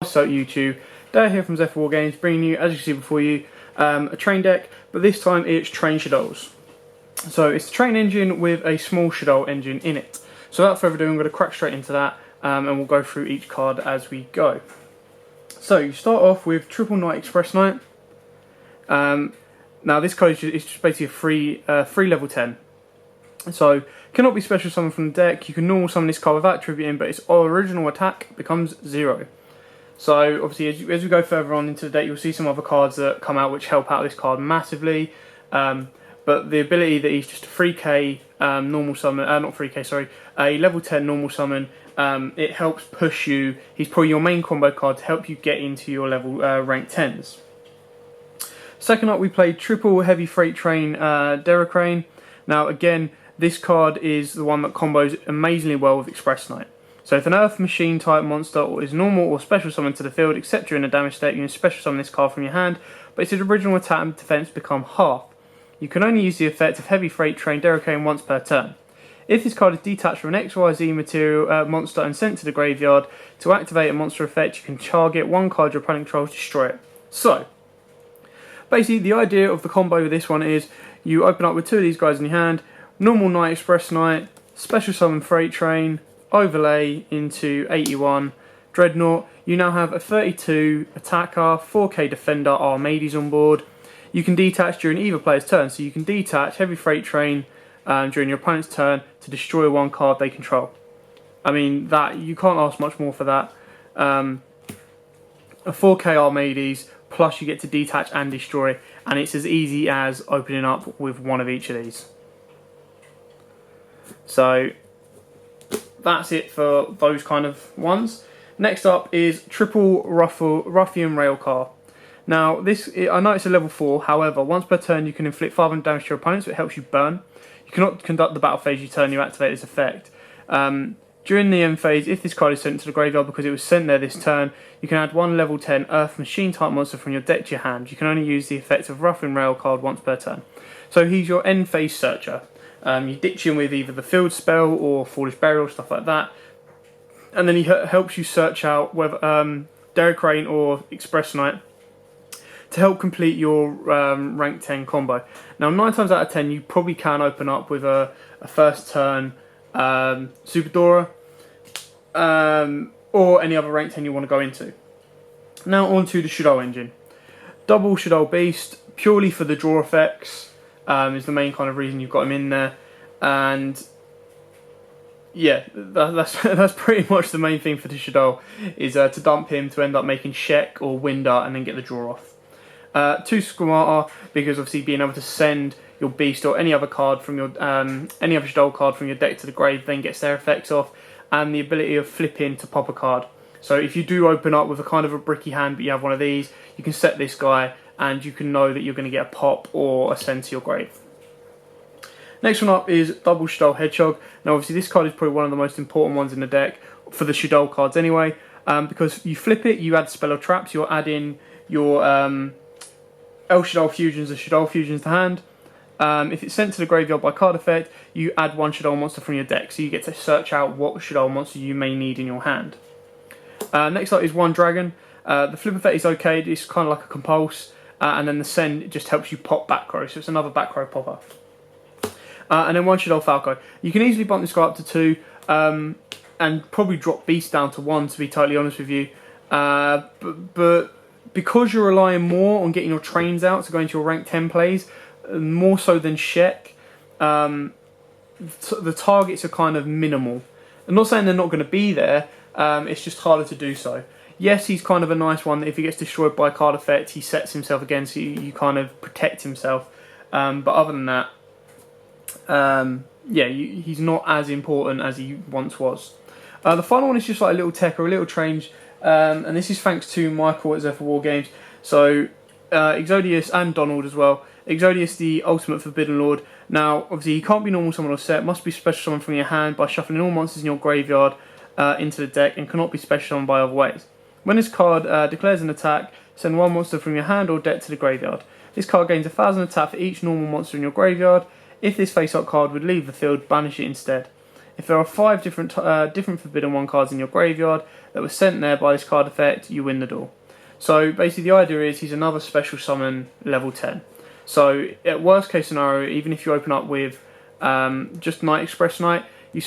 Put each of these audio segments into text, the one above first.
so yugioh. Dale here from Zephyr Wargames, bringing you, as you can see before you, a train deck, but this time it's train Shaddolls. So it's the train engine with a small Shaddoll engine in it. So without further ado, I'm going to crack straight into that, and we'll go through each card as we go. So you start off with Triple Knight Express Knight. Now this card is just basically a free level 10. So cannot be special summoned from the deck. You can normal summon this card without tributing, but its original attack becomes 0. So obviously as we go further on into the deck, you'll see some other cards that come out which help out this card massively. But the ability that he's just a 3k normal summon, not 3k, sorry, a level 10 normal summon, it helps push you. He's probably your main combo card to help you get into your level rank 10s. Second up, we played Triple Heavy Freight Train Derricrane. Now again, this card is the one that combos amazingly well with Express Knight. So if an Earth Machine type monster is normal or special summoned to the field, except you're in a damage state, you can special summon this card from your hand, but its original attack and defense become half. You can only use the effect of Heavy Freight Train Derricrane once per turn. If this card is detached from an XYZ material monster and sent to the graveyard, to activate a monster effect, you can target one card your opponent controls to destroy it. So, basically the idea of the combo with this one is you open up with 2 of these guys in your hand, normal Knight Express Knight, special summon Freight Train, overlay into 81, Dreadnought. You now have a 32 attacker, 4k defender Armades on board. You can detach during either player's turn, so you can detach Heavy Freight Train during your opponent's turn to destroy one card they control. I mean, that you can't ask much more for that. A 4k Armades, plus you get to detach and destroy, and it's as easy as opening up with one of each of these. So that's it for those kind of ones. Next up is Triple Ruffian Railcar. Now this, I know it's a level 4, however once per turn you can inflict 500 damage to your opponent, so it helps you burn. You cannot conduct the battle phase you turn you activate this effect. During the end phase, if this card is sent to the graveyard because it was sent there this turn, you can add one level 10 Earth Machine type monster from your deck to your hand. You can only use the effect of Ruffian Rail card once per turn. So he's your end phase searcher. You ditch him with either the field spell or Foolish Burial, stuff like that. And then he helps you search out whether Derricrane or Express Knight to help complete your rank 10 combo. Now 9 times out of 10 you probably can open up with a first turn Super Dora or any other rank 10 you want to go into. Now on to the Shaddoll engine. Double Shaddoll Beast, purely for the draw effects, is the main kind of reason you've got him in there. And yeah, that's pretty much the main thing for the Shaddoll, is to dump him to end up making Shek or Winder and then get the draw off. 2 Squamata, because obviously being able to send your Beast or any other card from your any other Shaddoll card from your deck to the grave then gets their effects off, and the ability of flipping to pop a card. So if you do open up with a kind of a bricky hand but you have one of these, you can set this guy and you can know that you're going to get a pop or a send to your grave. Next one up is Double Shaddoll Hedgehog. Now obviously this card is probably one of the most important ones in the deck, for the Shaddoll cards anyway, because you flip it, you add spell or traps, you're adding your El Shaddoll Fusions or Shaddoll Fusions to hand. If it's sent to the graveyard by card effect, you add one Shaddoll monster from your deck, so you get to search out what Shaddoll monster you may need in your hand. Next up is One Dragon. The flip effect is okay, it's kind of like a compulse, and then the send just helps you pop back row, so it's another back row popper. And then one Shaddoll Falco. You can easily bump this guy up to 2, and probably drop Beast down to 1, to be totally honest with you. But because you're relying more on getting your trains out to go into your rank 10 plays, more so than Shek, the targets are kind of minimal. I'm not saying they're not going to be there, it's just harder to do so. Yes, he's kind of a nice one that if he gets destroyed by a card effect, he sets himself again, so you kind of protect himself. But other than that, yeah, he's not as important as he once was. The final one is just like a little tech or a little change, and this is thanks to Michael at Zephyr Wargames. So Exodius and Donald as well. Exodius, the ultimate Forbidden Lord. Now obviously he can't be normal summon or set, must be special summon from your hand by shuffling all monsters in your graveyard into the deck, and cannot be special summoned by other ways. When this card declares an attack, send one monster from your hand or deck to the graveyard. This card gains 1000 attack for each normal monster in your graveyard. If this face-up card would leave the field, banish it instead. If there are 5 different Forbidden 1 cards in your graveyard that were sent there by this card effect, you win the duel. So basically the idea is he's another special summon level 10. So at worst case scenario, even if you open up with just Night Express Knight, you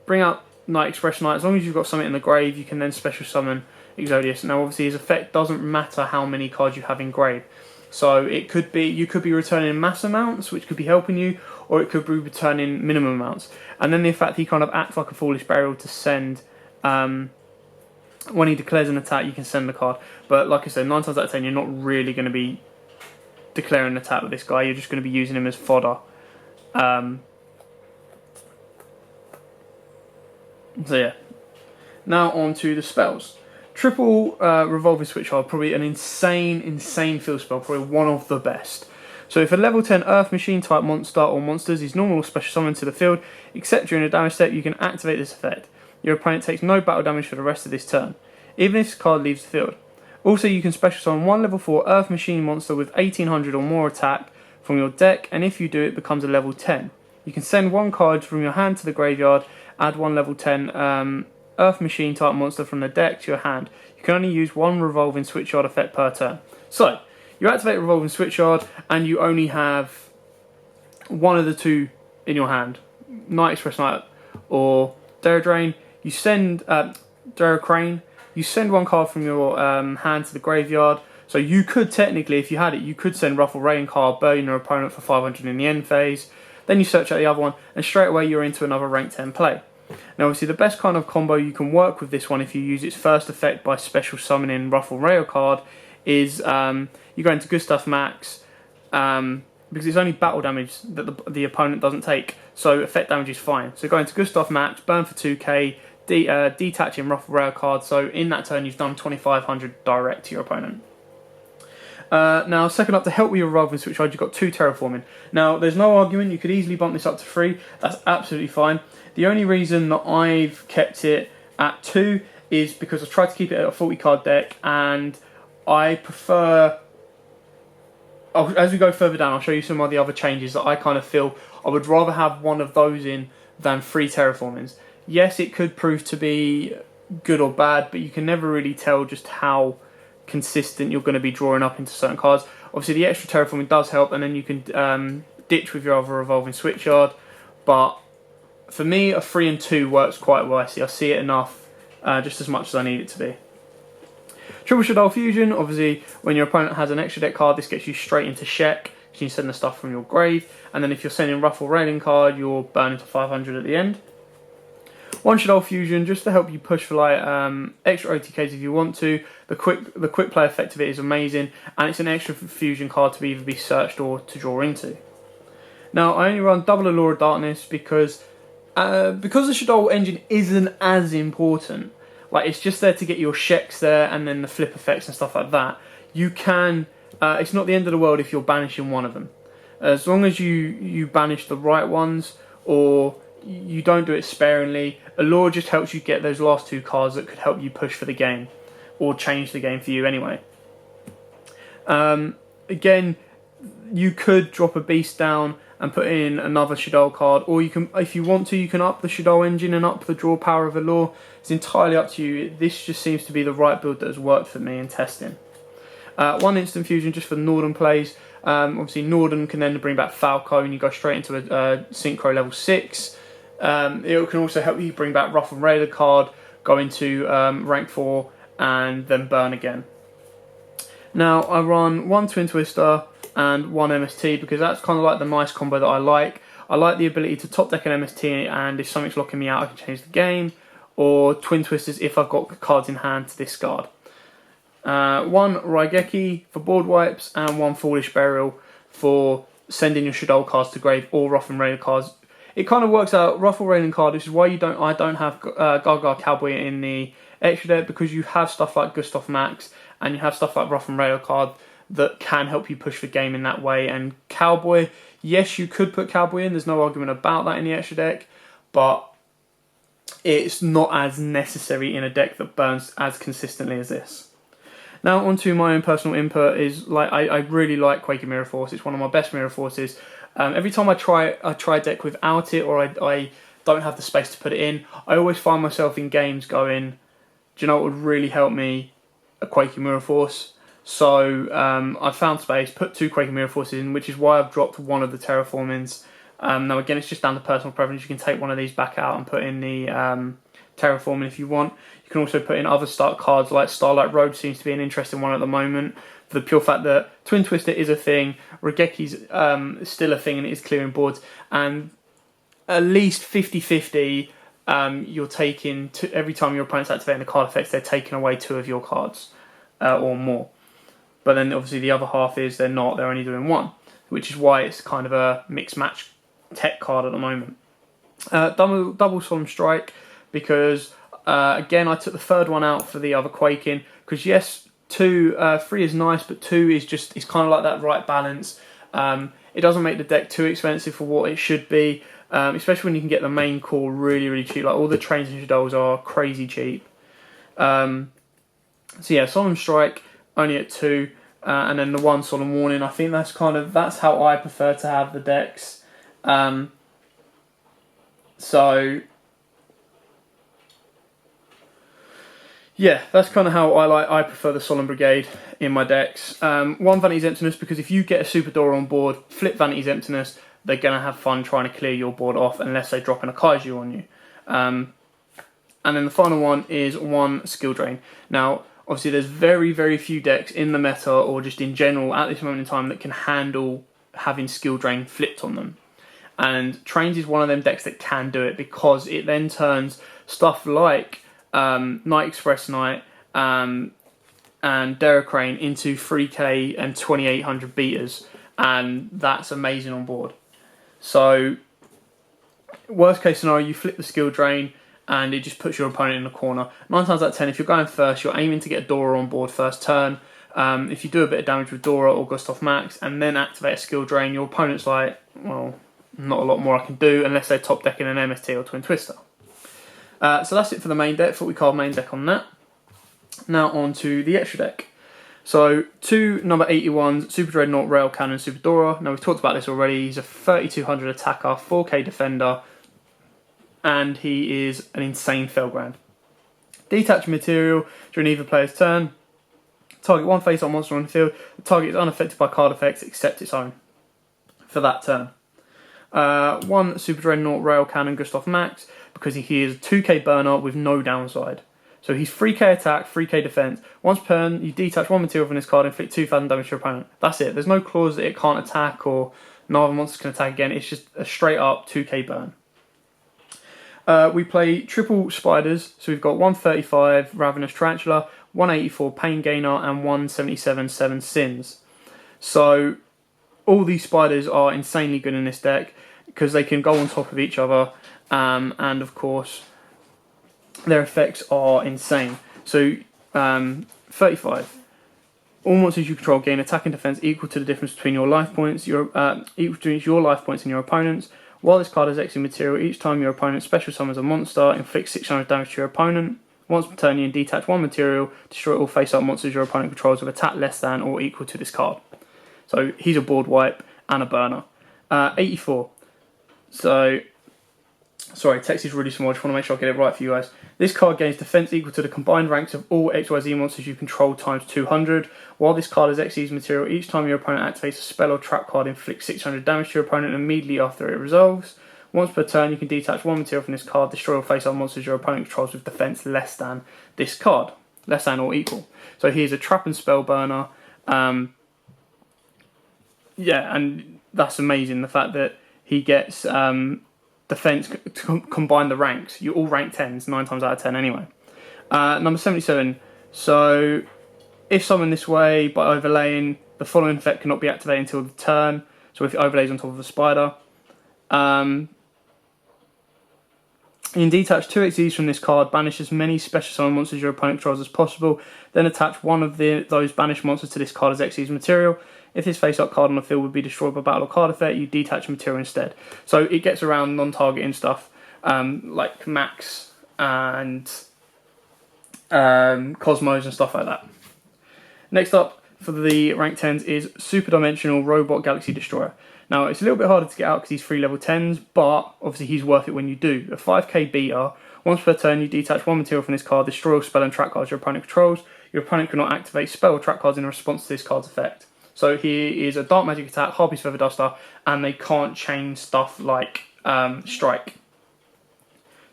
bring out Night Express Knight. As long as you've got something in the grave, you can then special summon Exodius. Now obviously his effect doesn't matter how many cards you have in grave. So it could be, you could be returning mass amounts, which could be helping you, or it could be returning minimum amounts. And then the fact he kind of acts like a Foolish Burial to send, when he declares an attack, you can send the card. But like I said, 9 times out of 10, you're not really going to be declaring an attack with this guy. You're just going to be using him as fodder. So yeah. Now on to the spells. Triple Revolving Switchyard, probably an insane field spell, probably one of the best. So if a level 10 Earth Machine type monster or monsters is normal or special summoned to the field, except during a damage step, you can activate this effect. Your opponent takes no battle damage for the rest of this turn, even if this card leaves the field. Also, you can special summon one level 4 Earth Machine monster with 1800 or more attack from your deck, and if you do, it becomes a level 10. You can send one card from your hand to the graveyard, add one level 10 Earth Machine type monster from the deck to your hand. You can only use one Revolving Switchyard effect per turn. So, you activate Revolving Switchyard and you only have one of the two in your hand. Night Express Knight or Daradrain. You send Daracrane. You send one card from your hand to the graveyard. So you could technically, if you had it, you could send Ruffle Rain card, burn your opponent for 500 in the end phase. Then you search out the other one and straight away you're into another rank 10 play. Now obviously the best kind of combo you can work with this one if you use its first effect by special summoning Ruffle Rail card is you go into Gustav Max because it's only battle damage that the opponent doesn't take, so effect damage is fine. So go into Gustav Max, burn for 2k, detaching Ruffle Rail card, so in that turn you've done 2500 direct to your opponent. Now, second up, to help with your Revolving Switchyard, you've got 2 Terraforming. Now, there's no argument, you could easily bump this up to 3, that's absolutely fine. The only reason that I've kept it at 2 is because I tried to keep it at a 40 card deck, and I prefer, as we go further down, I'll show you some of the other changes that I kind of feel I would rather have one of those in than 3 Terraformings. Yes, it could prove to be good or bad, but you can never really tell just how consistent you're going to be drawing up into certain cards. Obviously the extra Terraforming does help, and then you can ditch with your other Revolving Switchyard, but for me a 3 and 2 works quite well. I see it enough, just as much as I need it to be. Triple Shaddoll Fusion, obviously when your opponent has an extra deck card, this gets you straight into Shek, so you can send the stuff from your grave, and then if you're sending Ruffle Railing card, you're burning to 500 at the end. One Shaddoll Fusion, just to help you push for like extra OTKs if you want to. The quick play effect of it is amazing, and it's an extra fusion card to either be searched or to draw into. Now I only run double Allure of Darkness because the Shaddoll engine isn't as important. Like, it's just there to get your Sheks there, and then the flip effects and stuff like that. You can, it's not the end of the world if you're banishing one of them. As long as you banish the right ones, or you don't do it sparingly, Allure just helps you get those last 2 cards that could help you push for the game, or change the game for you anyway. Again, you could drop a Beast down and put in another Shaddoll card, or you can, if you want to, you can up the Shaddoll engine and up the draw power of Allure. It's entirely up to you. This just seems to be the right build that has worked for me in testing. One instant fusion just for Norden plays. Obviously Norden can then bring back Falco and you go straight into a Synchro level 6. It can also help you bring back Rough and Raider card, go into rank 4 and then burn again. Now I run 1 Twin Twister and 1 MST because that's kind of like the nice combo that I like. I like the ability to top deck an MST, and if something's locking me out I can change the game, or Twin Twisters if I've got cards in hand to discard. 1 Raigeki for board wipes, and 1 Foolish Burial for sending your Shaddoll cards to grave, or Rough and Raider cards. It kind of works out. Ruffle Railing card, which is why I don't have Gaga Cowboy in the extra deck, because you have stuff like Gustav Max and you have stuff like Rough and Raider card that can help you push the game in that way. And Cowboy, yes, you could put Cowboy in, there's no argument about that in the extra deck, but it's not as necessary in a deck that burns as consistently as this. Now onto my own personal input is, like, I really like Quaking Mirror Force. It's one of my best Mirror Forces. Every time I try a deck without it, or I don't have the space to put it in, I always find myself in games going, do you know what would really help me? A Quaking Mirror Force. So I found space, put 2 Quaking Mirror Forces in, which is why I've dropped one of the terraformings. Now again, it's just down to personal preference. You can take one of these back out and put in the terraforming if you want. You can also put in other start cards like Starlight Road seems to be an interesting one at the moment, for the pure fact that Twin Twister is a thing, Rageki's still a thing and it is clearing boards, and at least 50-50 you're taking, every time your opponent's activating the card effects, they're taking away 2 of your cards or more. But then obviously the other half is they're not, they're only doing 1, which is why it's kind of a mixed match tech card at the moment. Double Solemn Strike, because again I took the 3rd one out for the other Quaking, because yes, 3 is nice, but 2 is just, it's kind of like that right balance. It doesn't make the deck too expensive for what it should be, especially when you can get the main core really cheap. Like all the trains and Shaddolls are crazy cheap. So yeah, Solemn Strike only at 2, and then the 1 Solemn Warning. I think that's how I prefer to have the decks. So yeah, that's kind of how I prefer the Solemn Brigade in my decks. 1 Vanity's Emptiness, because if you get a Super Dora on board, flip Vanity's Emptiness, they're going to have fun trying to clear your board off unless they drop in a Kaiju on you. And then the final one is 1 Skill Drain. Now, obviously there's very few decks in the meta or just in general at this moment in time that can handle having Skill Drain flipped on them. And Trains is one of them decks that can do it, because it then turns stuff like Night Express Knight and Derricrane into 3k and 2800 beaters, and that's amazing on board. So worst case scenario, you flip the Skill Drain and it just puts your opponent in the corner. 9 times out of 10, if you're going first, you're aiming to get a Dora on board first turn. If you do a bit of damage with Dora or Gustav Max and then activate a Skill Drain, your opponent's like, well, not a lot more I can do unless they're top decking an MST or Twin Twister. So that's it for the main deck, 40 card main deck on that. Now on to the extra deck. So 2 number 81s, Super Dreadnought, Rail Cannon, Super Dora. Now we've talked about this already. He's a 3200 attacker, 4k defender, and he is an insane Felgrand. Detach material during either player's turn. Target 1 face-up monster on the field. The target is unaffected by card effects except its own for that turn. 1 Super Dreadnought, Rail Cannon, Gustav Max, because he is a 2k burner with no downside. So he's 3k attack, 3k defense. Once per turn, you detach 1 material from this card and inflict 2000 damage to your opponent. That's it. There's no clause that it can't attack or no other monsters can attack again. It's just a straight up 2k burn. We play triple spiders. So we've got 135 Ravenous Tarantula, 184 Pain Gainer, and 177 Seven Sins. So all these spiders are insanely good in this deck because they can go on top of each other, and of course their effects are insane. So 35. All monsters you control gain attack and defense equal to the difference between your life points, equal to your life points and your opponent's. While this card has extra material, each time your opponent special summons a monster, inflicts 600 damage to your opponent. Once per turn, you can detach 1 material, destroy all face-up monsters your opponent controls with attack less than or equal to this card. So he's a board wipe and a burner. 84. So, sorry, text is really small. I just want to make sure I get it right for you guys. This card gains defense equal to the combined ranks of all XYZ monsters you control times 200. While this card has XYZ material, each time your opponent activates a spell or trap card, inflicts 600 damage to your opponent immediately after it resolves. Once per turn, you can detach 1 material from this card, destroy or face-up monsters your opponent controls with defense less than this card, less than or equal. So he is a trap and spell burner. Yeah, and that's amazing. The fact that he gets defense to combine the ranks. You all rank 10s 9 times out of 10 anyway. Number 77. So if summoned this way by overlaying, the following effect cannot be activated until the turn. So if it overlays on top of a spider. You can detach 2 XEs from this card, banish as many special summon monsters your opponent controls as possible, then attach one of those banished monsters to this card as XEs material. If this face-up card on the field would be destroyed by battle or card effect, you detach material instead. So it gets around non-targeting stuff like Max and Cosmos and stuff like that. Next up for the rank 10s is Super Dimensional Robot Galaxy Destroyer. Now, it's a little bit harder to get out because he's 3 level 10s, but obviously he's worth it when you do. A 5k beater, once per turn you detach one material from this card, destroy all spell and track cards your opponent controls. Your opponent cannot activate spell or track cards in response to this card's effect. So he is a dark magic attack, Harpy's Feather Duster, and they can't chain stuff like Strike.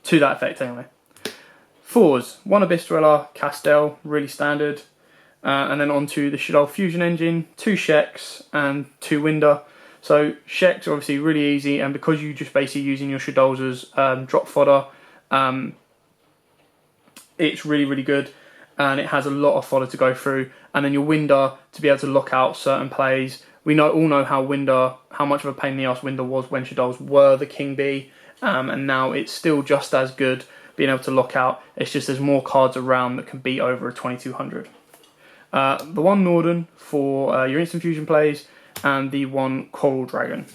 To that effect anyway. 4s, 1 Abyss Dweller, Shaddoll, really standard. And then on to the Shaddoll Fusion Engine, 2 Sheks and 2 Winder. So Sheks are obviously really easy, and because you're just basically using your Shaddolls as drop fodder, it's really, really good. And it has a lot of fodder to go through. And then your Winder to be able to lock out certain plays. We all know how much of a pain in the ass Winder was when Shaddolls were the King Bee. And now it's still just as good being able to lock out. It's just there's more cards around that can beat over a 2200. The 1 Norden for your instant fusion plays, and the 1 Coral Dragon.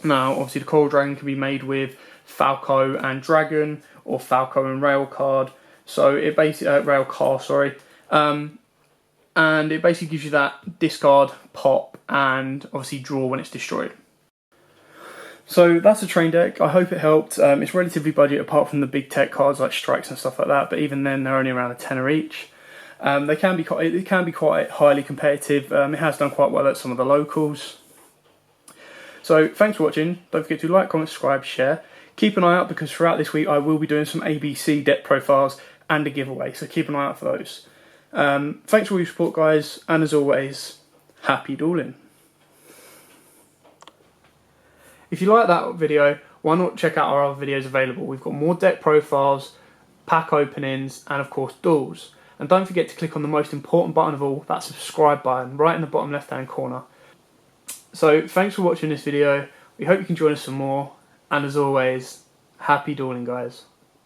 Now, obviously the Coral Dragon can be made with Falco and Dragon, or Falco and Rail card. So it basically Rail car, sorry. And it basically gives you that discard, pop, and obviously draw when it's destroyed. So that's a train deck. I hope it helped. It's relatively budget apart from the big tech cards like strikes and stuff like that, but even then they're only around a tenner each. It can be quite highly competitive. It has done quite well at some of the locals. So thanks for watching. Don't forget to like, comment, subscribe, share. Keep an eye out because throughout this week I will be doing some ABC deck profiles and a giveaway, so keep an eye out for those. Thanks for all your support, guys, and as always, happy dueling. If you like that video, why not check out our other videos available? We've got more deck profiles, pack openings, and of course duels. And don't forget to click on the most important button of all, that subscribe button, right in the bottom left hand corner. So thanks for watching this video. We hope you can join us some more. And as always, happy dueling, guys.